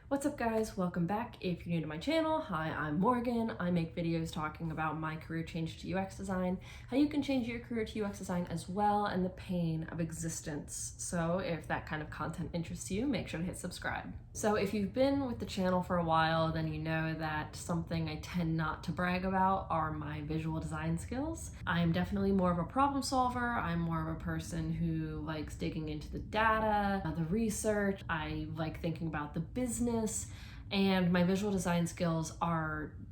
What's up guys, welcome back. If you're new to my channel, hi, I'm Morgan. I make videos talking about my career change to UX design, how you can change your career to UX design as well, and the pain of existence. So if that kind of content interests you, make sure to hit subscribe. So if you've been with the channel for a while, then you know that something I tend not to brag about are my visual design skills. I am definitely more of a problem solver. I'm more of a person who likes digging into the data, the research. I like thinking about the business, and my visual design skills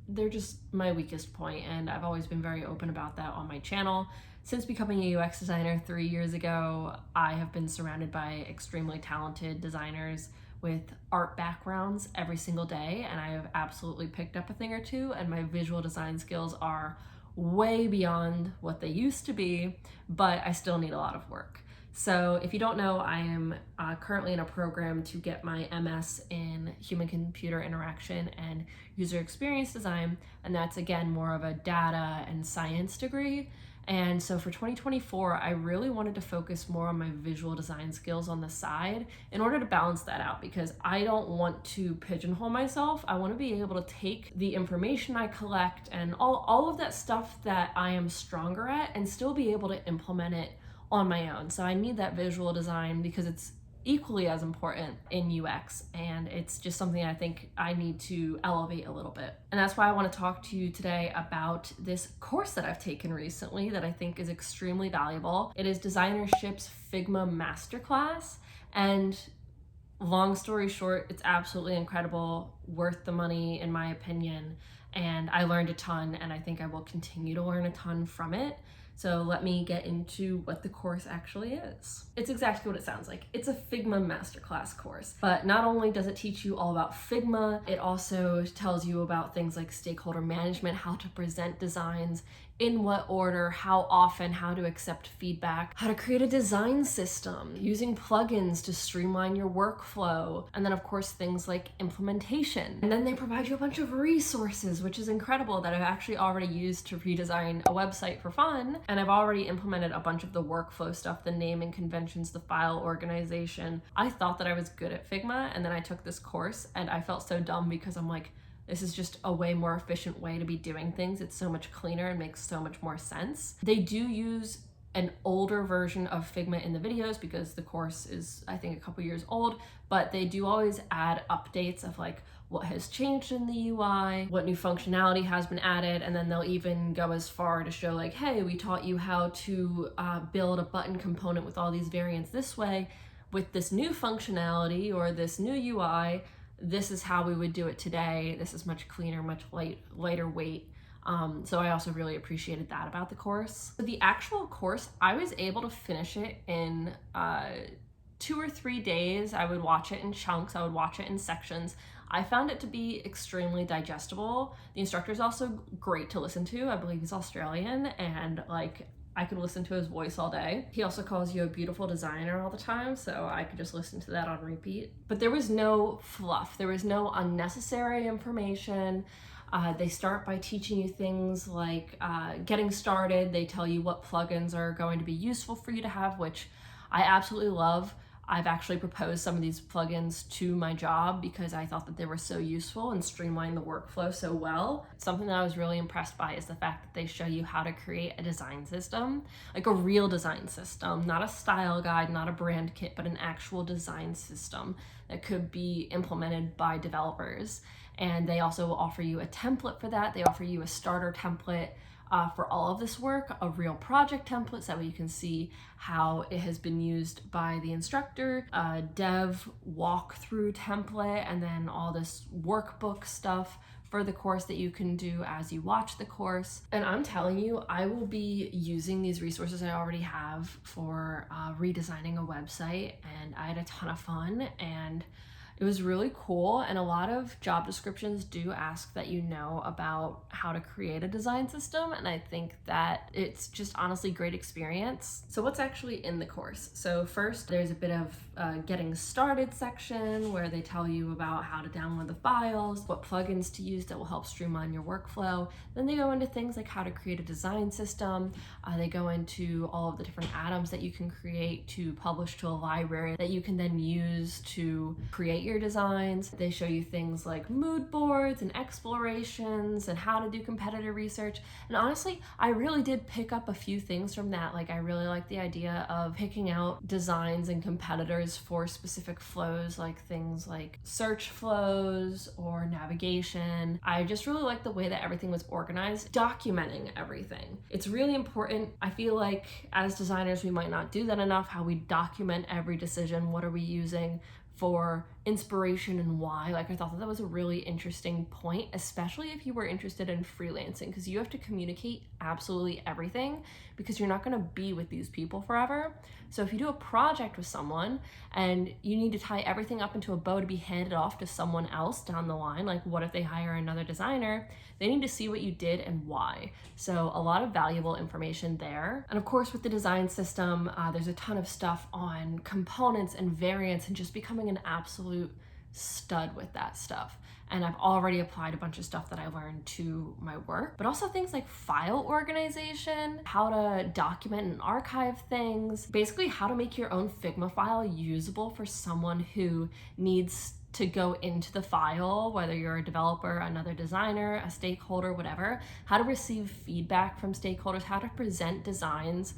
they're just my weakest point, and I've always been very open about that on my channel. Since becoming a UX designer 3 years ago, I have been surrounded by extremely talented designers with art backgrounds every single day, and I have absolutely picked up a thing or two, and my visual design skills are way beyond what they used to be, but I still need a lot of work. So if you don't know, I am currently in a program to get my MS in human-computer interaction and user experience design, and that's again more of a data and science degree. And so for 2024, I really wanted to focus more on my visual design skills on the side in order to balance that out, because I don't want to pigeonhole myself. I want to be able to take the information I collect and all of that stuff that I am stronger at and still be able to implement it on my own. So I need that visual design because it's equally as important in UX, and it's just something I think I need to elevate a little bit. And that's why I want to talk to you today about this course that I've taken recently that I think is extremely valuable. It is Designership's Figma Masterclass, and long story short, it's absolutely incredible, worth the money in my opinion, and I learned a ton, and I think I will continue to learn a ton from it. So let me get into what the course actually is. It's exactly what it sounds like. It's a Figma Masterclass course, but not only does it teach you all about Figma, it also tells you about things like stakeholder management, how to present designs, in what order, how often, how to accept feedback, how to create a design system, using plugins to streamline your workflow, and then of course things like implementation. And then they provide you a bunch of resources, which is incredible, that I've actually already used to redesign a website for fun, and I've already implemented a bunch of the workflow stuff, the naming conventions, the file organization. I thought that I was good at Figma, and then I took this course and I felt so dumb because I'm like, this is just a way more efficient way to be doing things. It's so much cleaner and makes so much more sense. They do use an older version of Figma in the videos because the course is, I think, a couple years old, but they do always add updates of like what has changed in the UI, what new functionality has been added, and then they'll even go as far to show like, hey, we taught you how to build a button component with all these variants this way. With this new functionality or this new UI, this is how we would do it today. This is much cleaner, much lighter weight. So I also really appreciated that about the course. The actual course, I was able to finish it in 2 or 3 days. I would watch it in chunks. I would watch it in sections. I found it to be extremely digestible. The instructor is also great to listen to. I believe he's Australian, and like, I could listen to his voice all day. He also calls you a beautiful designer all the time, so I could just listen to that on repeat. But there was no fluff. There was no unnecessary information. They start by teaching you things like getting started. They tell you what plugins are going to be useful for you to have, which I absolutely love. I've actually proposed some of these plugins to my job because I thought that they were so useful and streamlined the workflow so well. Something that I was really impressed by is the fact that they show you how to create a design system, like a real design system, not a style guide, not a brand kit, but an actual design system that could be implemented by developers. And they also offer you a template for that. They offer you a starter template for all of this work, a real project template so that you can see how it has been used by the instructor, a dev walkthrough template, and then all this workbook stuff for the course that you can do as you watch the course. And I'm telling you, I will be using these resources I already have for redesigning a website, and I had a ton of fun, and it was really cool. And a lot of job descriptions do ask that you know about how to create a design system, and I think that it's just honestly great experience. So what's actually in the course? So first, there's a bit of getting started section where they tell you about how to download the files, what plugins to use that will help streamline your workflow. Then they go into things like how to create a design system. They go into all of the different atoms that you can create to publish to a library that you can then use to create your designs. They show you things like mood boards and explorations and how to do competitor research. And honestly, I really did pick up a few things from that. Like, I really like the idea of picking out designs and competitors for specific flows, like things like search flows or navigation. I just really like the way that everything was organized, documenting everything. It's really important. I feel like as designers, we might not do that enough, how we document every decision. What are we using for inspiration and why? Like, I thought that was a really interesting point, especially if you were interested in freelancing, because you have to communicate absolutely everything because you're not going to be with these people forever. So if you do a project with someone and you need to tie everything up into a bow to be handed off to someone else down the line, like what if they hire another designer? They need to see what you did and why. So a lot of valuable information there. And of course, with the design system, there's a ton of stuff on components and variants and just becoming an absolute stud with that stuff. And I've already applied a bunch of stuff that I learned to my work, but also things like file organization, how to document and archive things, basically how to make your own Figma file usable for someone who needs to go into the file, whether you're a developer, another designer, a stakeholder, whatever, how to receive feedback from stakeholders, how to present designs,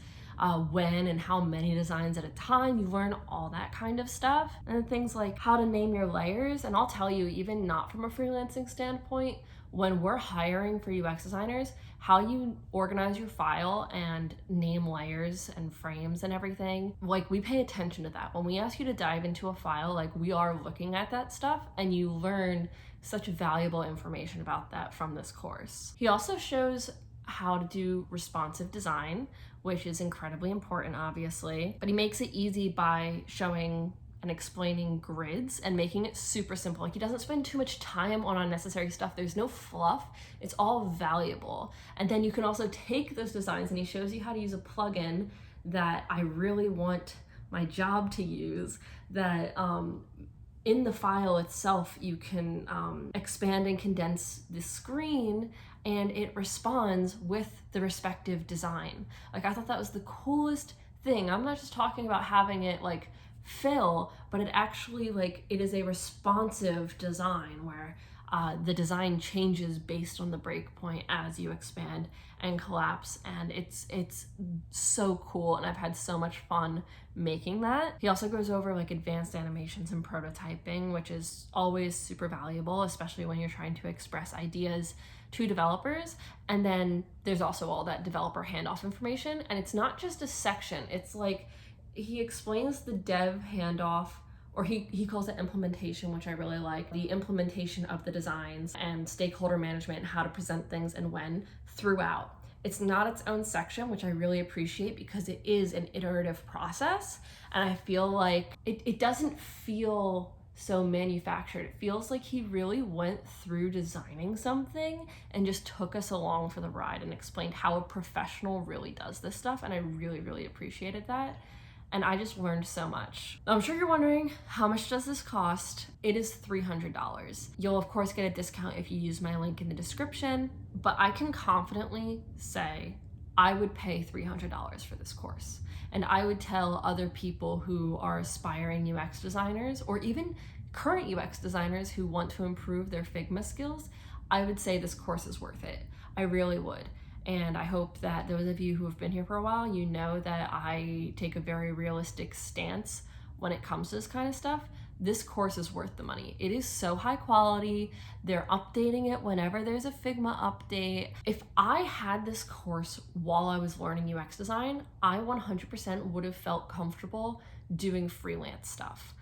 when and how many designs at a time. You learn all that kind of stuff. And then things like how to name your layers. And I'll tell you, even not from a freelancing standpoint, when we're hiring for UX designers, how you organize your file and name layers and frames and everything, like, we pay attention to that. When we ask you to dive into a file, like, we are looking at that stuff, and you learn such valuable information about that from this course. He also shows how to do responsive design, which is incredibly important, obviously, but he makes it easy by showing and explaining grids and making it super simple. Like, he doesn't spend too much time on unnecessary stuff. There's no fluff. It's all valuable. And then you can also take those designs, and he shows you how to use a plugin that I really want my job to use, that in the file itself, you can expand and condense the screen, and it responds with the respective design. Like, I thought that was the coolest thing. I'm not just talking about having it like fill, but it actually, like, it is a responsive design where the design changes based on the breakpoint as you expand and collapse, and it's so cool, and I've had so much fun making that. He also goes over like advanced animations and prototyping, which is always super valuable, especially when you're trying to express ideas to developers. And then there's also all that developer handoff information, and it's not just a section. It's like, he explains the dev handoff, or he calls it implementation, which I really like, the implementation of the designs and stakeholder management and how to present things and when throughout. It's not its own section, which I really appreciate because it is an iterative process. And I feel like it doesn't feel so manufactured. It feels like he really went through designing something and just took us along for the ride and explained how a professional really does this stuff. And I really, really appreciated that. And I just learned so much. I'm sure you're wondering, how much does this cost? It is $300. You'll of course get a discount if you use my link in the description, but I can confidently say I would pay $300 for this course. And I would tell other people who are aspiring UX designers, or even current UX designers who want to improve their Figma skills, I would say this course is worth it. I really would. And I hope that those of you who have been here for a while, you know that I take a very realistic stance when it comes to this kind of stuff. This course is worth the money. It is so high quality. They're updating it whenever there's a Figma update. If I had this course while I was learning UX design, I 100% would have felt comfortable doing freelance stuff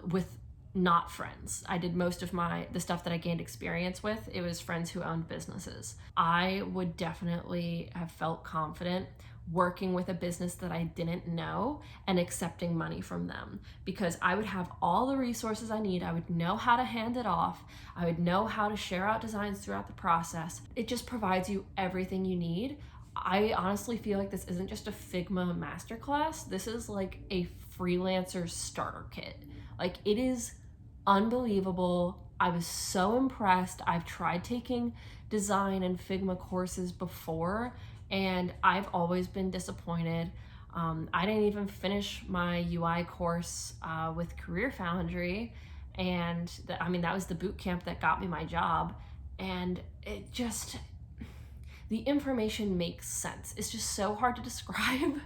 with not friends. I did most of the stuff that I gained experience with, it was friends who owned businesses. I would definitely have felt confident working with a business that I didn't know and accepting money from them, because I would have all the resources I need. I would know how to hand it off. I would know how to share out designs throughout the process. It just provides you everything you need. I honestly feel like this isn't just a Figma masterclass. This is like a freelancer starter kit. Like, it is unbelievable. I was so impressed. I've tried taking design and Figma courses before, and I've always been disappointed. I didn't even finish my UI course with Career Foundry, And I mean, that was the boot camp that got me my job. And it just, the information makes sense. It's just so hard to describe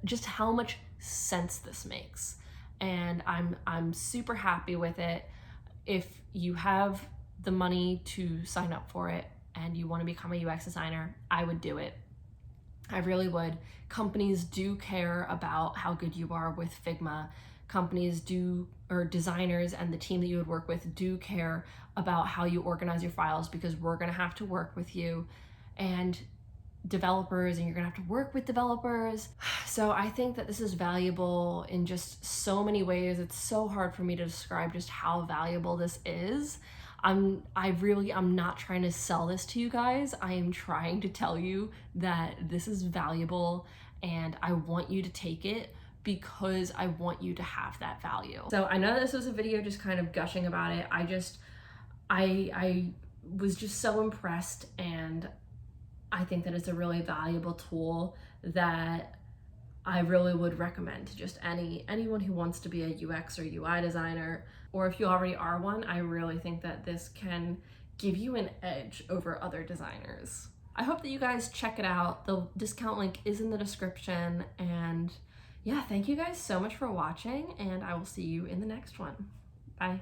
just how much sense this makes. And I'm super happy with it. If you have the money to sign up for it and you want to become a UX designer, I would do it. I really would. Companies do care about how good you are with Figma. Companies do, or designers and the team that you would work with do care about how you organize your files, because we're gonna have to work with you, and developers, and you're gonna have to work with developers. So I think that this is valuable in just so many ways. It's so hard for me to describe just how valuable this is. I'm not trying to sell this to you guys. I am trying to tell you that this is valuable, and I want you to take it because I want you to have that value. So I know this was a video just kind of gushing about it. I was just so impressed, and I think that it's a really valuable tool that I really would recommend to just anyone who wants to be a UX or UI designer, or if you already are one. I really think that this can give you an edge over other designers. I hope that you guys check it out. The discount link is in the description, and yeah, thank you guys so much for watching, and I will see you in the next one. Bye.